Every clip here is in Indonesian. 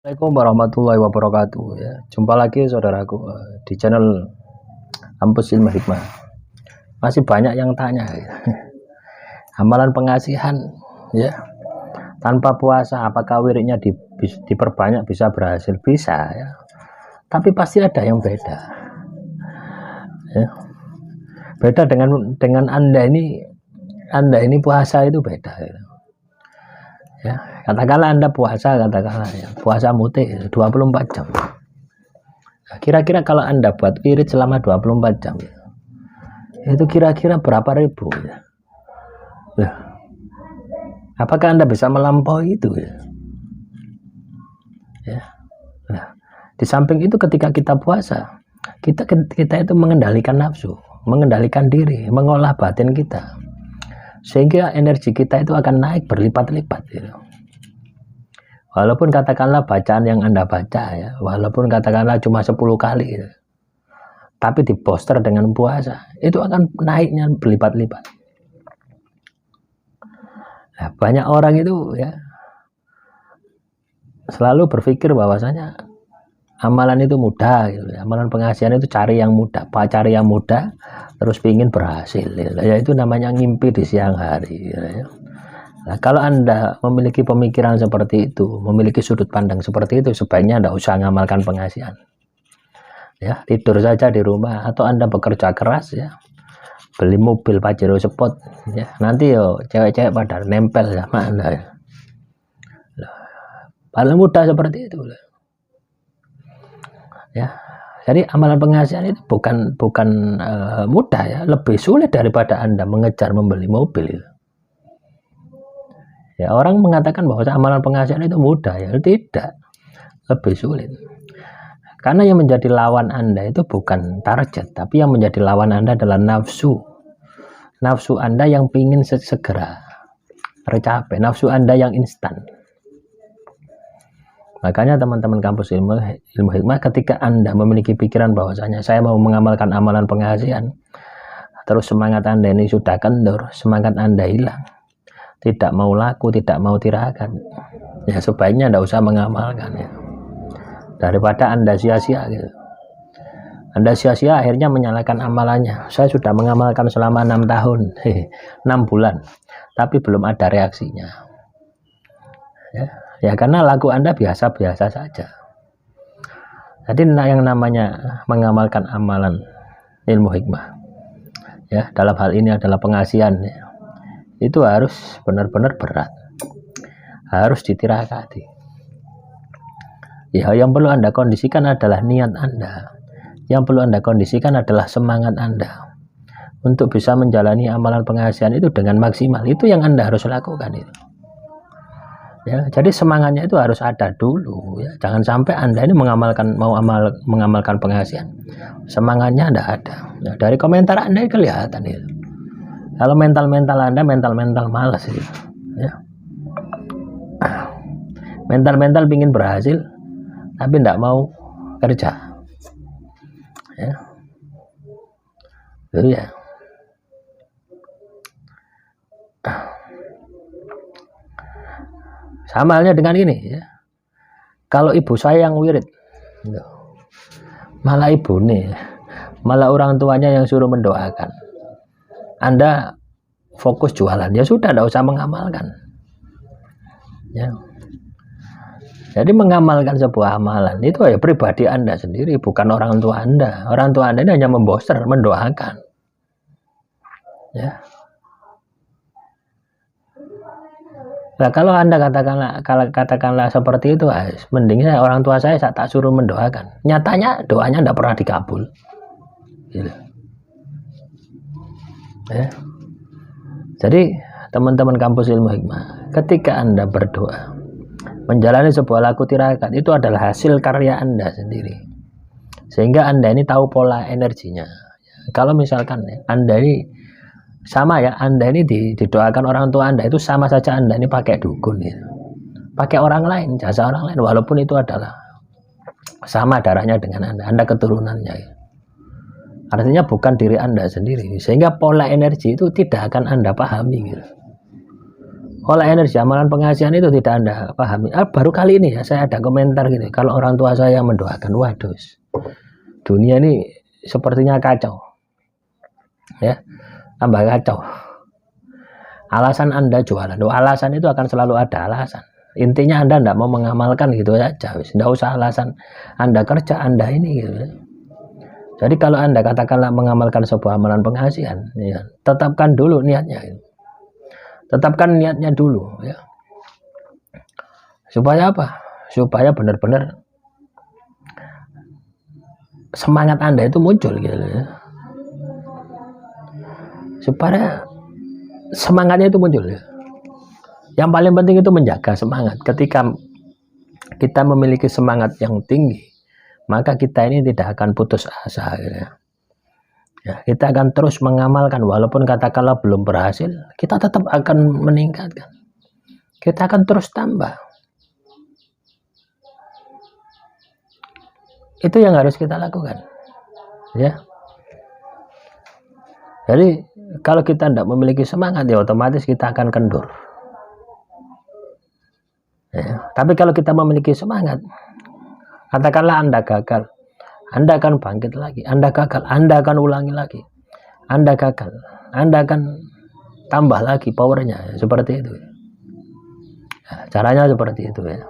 Assalamualaikum warahmatullahi wabarakatuh ya. Jumpa lagi saudaraku di channel Kampus Ilmu Hikmah. Masih banyak yang tanya ya. Amalan pengasihan ya. Tanpa puasa apakah wiridnya diperbanyak bisa berhasil? Bisa ya. Tapi pasti ada yang beda. Ya. Beda dengan Anda ini puasa itu beda ya. Ya, katakanlah Anda puasa, puasa mutik 24 jam. Nah, kira-kira kalau Anda buat wirid selama 24 jam ya, itu kira-kira berapa ribu ya? Nah, apakah Anda bisa melampaui itu ya? Ya. Nah, di samping itu ketika kita puasa, kita itu mengendalikan nafsu, mengendalikan diri, mengolah batin kita, sehingga energi kita itu akan naik berlipat-lipat gitu. Walaupun katakanlah bacaan yang Anda baca ya, walaupun katakanlah cuma 10 kali gitu, tapi di poster dengan puasa itu akan naiknya berlipat-lipat. Nah, banyak orang itu ya selalu berpikir bahwasanya amalan itu mudah gitu. Amalan pengasihan itu cari yang mudah, terus pingin berhasil gitu. Ya itu namanya ngimpi di siang hari gitu, ya. Nah, kalau Anda memiliki pemikiran seperti itu, memiliki sudut pandang seperti itu, sebaiknya Anda usah ngamalkan pengasihan. Ya, tidur saja di rumah, atau Anda bekerja keras ya, beli mobil Pajero Sport ya, nanti yo cewek-cewek pada nempel sama Anda ya. Paling mudah seperti itu ya. Jadi amalan pengasihan itu bukan mudah ya, lebih sulit daripada Anda mengejar membeli mobil itu. Ya, orang mengatakan bahwa amalan pengasihan itu mudah ya, tidak, lebih sulit. Karena yang menjadi lawan Anda itu bukan target, tapi yang menjadi lawan Anda adalah nafsu. Nafsu Anda yang ingin segera tercapai, nafsu Anda yang instan. Makanya teman-teman kampus ilmu hikmah, ketika Anda memiliki pikiran bahwasanya saya mau mengamalkan amalan pengasihan, terus semangat Anda ini sudah kendor, semangat Anda hilang, tidak mau laku, tidak mau tirakat, ya sebaiknya Anda usah mengamalkan ya, daripada Anda sia-sia gitu. Anda sia-sia akhirnya menyalahkan amalannya. Saya sudah mengamalkan selama 6 tahun 6 bulan tapi belum ada reaksinya ya karena laku Anda biasa-biasa saja. Jadi yang namanya mengamalkan amalan ilmu hikmah ya, dalam hal ini adalah pengasihan ya, itu harus benar-benar berat, harus ditirakati ya. Yang perlu Anda kondisikan adalah niat Anda, yang perlu Anda kondisikan adalah semangat Anda untuk bisa menjalani amalan pengasihan itu dengan maksimal. Itu yang Anda harus lakukan itu ya. Jadi semangatnya itu harus ada dulu ya. Jangan sampai Anda ini mengamalkan pengasihan, semangatnya Anda ada ya. Dari komentar Anda kelihatan itu. Kalau mental Anda mental malas gitu, ya. Mental ingin berhasil tapi tidak mau kerja ya. Itu ya. Sama halnya dengan ini ya. Kalau ibu saya yang wirid, malah orang tuanya yang suruh mendoakan, Anda fokus jualan, ya sudah, tidak usah mengamalkan ya. Jadi mengamalkan sebuah amalan itu ya pribadi Anda sendiri, bukan orang tua Anda. Orang tua Anda ini hanya memboster, mendoakan ya. Nah, kalau Anda katakanlah seperti itu, mendingnya orang tua saya tak suruh mendoakan. Nyatanya doanya tidak pernah dikabul gitu. Ya. Jadi teman-teman kampus ilmu hikmah, ketika Anda berdoa, menjalani sebuah laku tirakat, itu adalah hasil karya Anda sendiri, sehingga Anda ini tahu pola energinya. Kalau misalkan Anda ini sama ya, Anda ini didoakan orang tua Anda, itu sama saja Anda ini pakai dukun gitu, pakai orang lain, jasa orang lain, walaupun itu adalah sama darahnya dengan Anda keturunannya ya. Artinya bukan diri Anda sendiri, sehingga pola energi itu tidak akan Anda pahami gitu. oleh energi amalan pengasihan itu tidak Anda pahami. Baru kali ini ya saya ada komentar gitu. Kalau orang tua saya mendoakan, waduh, dunia ini sepertinya kacau. Ya, tambah kacau. Alasan Anda jualan, alasan itu akan selalu ada alasan. Intinya Anda tidak mau mengamalkan gitu saja. Tidak usah alasan Anda kerja, Anda ini gitu. Jadi kalau Anda katakanlah mengamalkan sebuah amalan pengasihan, ya, tetapkan dulu niatnya. Gitu. Tetapkan niatnya dulu ya. Supaya apa? Supaya benar-benar semangat Anda itu muncul gitu ya. Supaya semangatnya itu muncul ya. Yang paling penting itu menjaga semangat. Ketika kita memiliki semangat yang tinggi, maka kita ini tidak akan putus asa gitu ya. Ya, kita akan terus mengamalkan walaupun katakanlah belum berhasil, kita tetap akan meningkatkan. Kita akan terus tambah. Itu yang harus kita lakukan. Ya. Jadi kalau kita tidak memiliki semangat ya otomatis kita akan kendur. Ya. Tapi kalau kita memiliki semangat, katakanlah Anda gagal, Anda akan bangkit lagi. Anda gagal, Anda akan ulangi lagi. Anda gagal, Anda akan tambah lagi powernya, seperti itu. Nah, caranya seperti itu ya.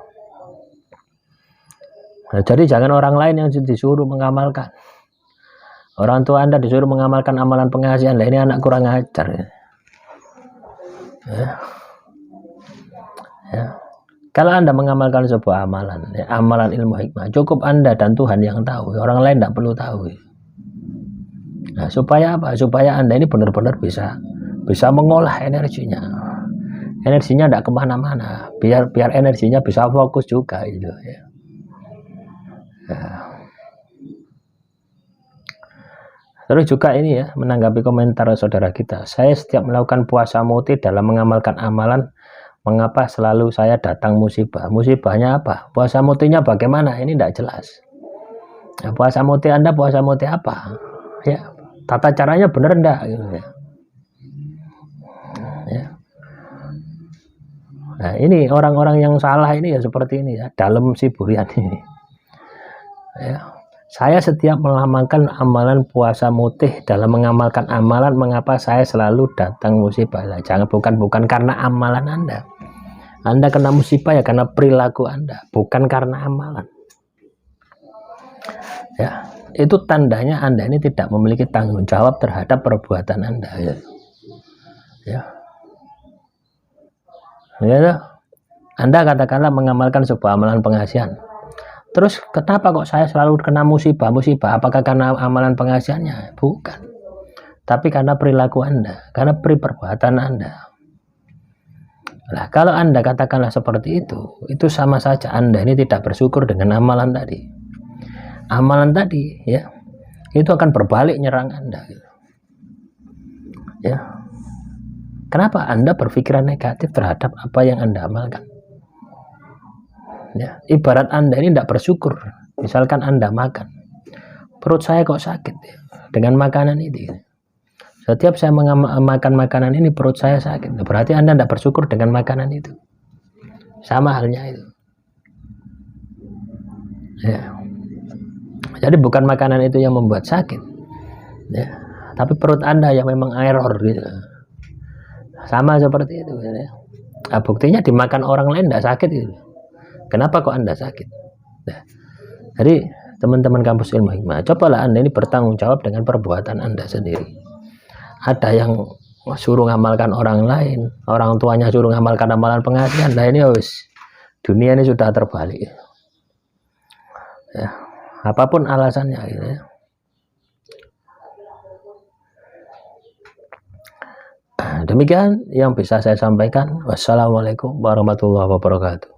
Nah, jadi jangan orang lain yang disuruh mengamalkan. Orang tua Anda disuruh mengamalkan amalan pengasihan. Lah ini anak kurang ajar ya. Ya. Kalau Anda mengamalkan sebuah amalan, ya, amalan ilmu hikmah, cukup Anda dan Tuhan yang tahu. Orang lain tidak perlu tahu. Nah, supaya apa? Supaya Anda ini benar-benar bisa mengolah energinya. Energinya tidak kemana-mana. Biar energinya bisa fokus juga itu. Ya. Nah. Terus juga ini ya, menanggapi komentar saudara kita. Saya setiap melakukan puasa muti dalam mengamalkan amalan, mengapa selalu saya datang musibah? Musibahnya apa? Puasa mutinya bagaimana? Ini tidak jelas. Nah, puasa muti Anda puasa muti apa? Ya, tata caranya benar enggak? Gitu ya. Ya. Nah ini orang-orang yang salah ini ya seperti ini ya, dalam siburian ini. Ya. Saya setiap mengamalkan amalan puasa mutih dalam mengamalkan amalan, mengapa saya selalu datang musibah? Nah, jangan bukan karena amalan Anda. Anda kena musibah ya karena perilaku Anda, bukan karena amalan. Ya, itu tandanya Anda ini tidak memiliki tanggung jawab terhadap perbuatan Anda. Ya. Ya. Ya. Anda katakanlah mengamalkan sebuah amalan pengasihan. Terus kenapa kok saya selalu kena musibah? Apakah karena amalan pengasihannya? Bukan. Tapi karena perilaku Anda, karena perbuatan Anda. Nah, kalau Anda katakanlah seperti itu sama saja Anda ini tidak bersyukur dengan amalan tadi. Amalan tadi ya, itu akan berbalik nyerang Anda. Ya. Kenapa Anda berpikiran negatif terhadap apa yang Anda amalkan? Ya, ibarat Anda ini tidak bersyukur. Misalkan Anda makan, perut saya kok sakit ya, dengan makanan ini. Setiap saya makan makanan ini perut saya sakit. Berarti Anda tidak bersyukur dengan makanan itu. Sama halnya itu. Ya. Jadi bukan makanan itu yang membuat sakit. Ya. Tapi perut Anda yang memang error gitu. Sama seperti itu. Ya. Nah, buktinya dimakan orang lain tidak sakit gitu. Kenapa kok Anda sakit? Nah, jadi teman-teman kampus ilmu hikmah, cobalah Anda ini bertanggung jawab dengan perbuatan Anda sendiri. Ada yang suruh ngamalkan orang lain, orang tuanya suruh ngamalkan amalan pengasihan. Nah ini wis, dunia ini sudah terbalik. Ya, apapun alasannya gitu ya. Demikian yang bisa saya sampaikan. Wassalamualaikum warahmatullahi wabarakatuh.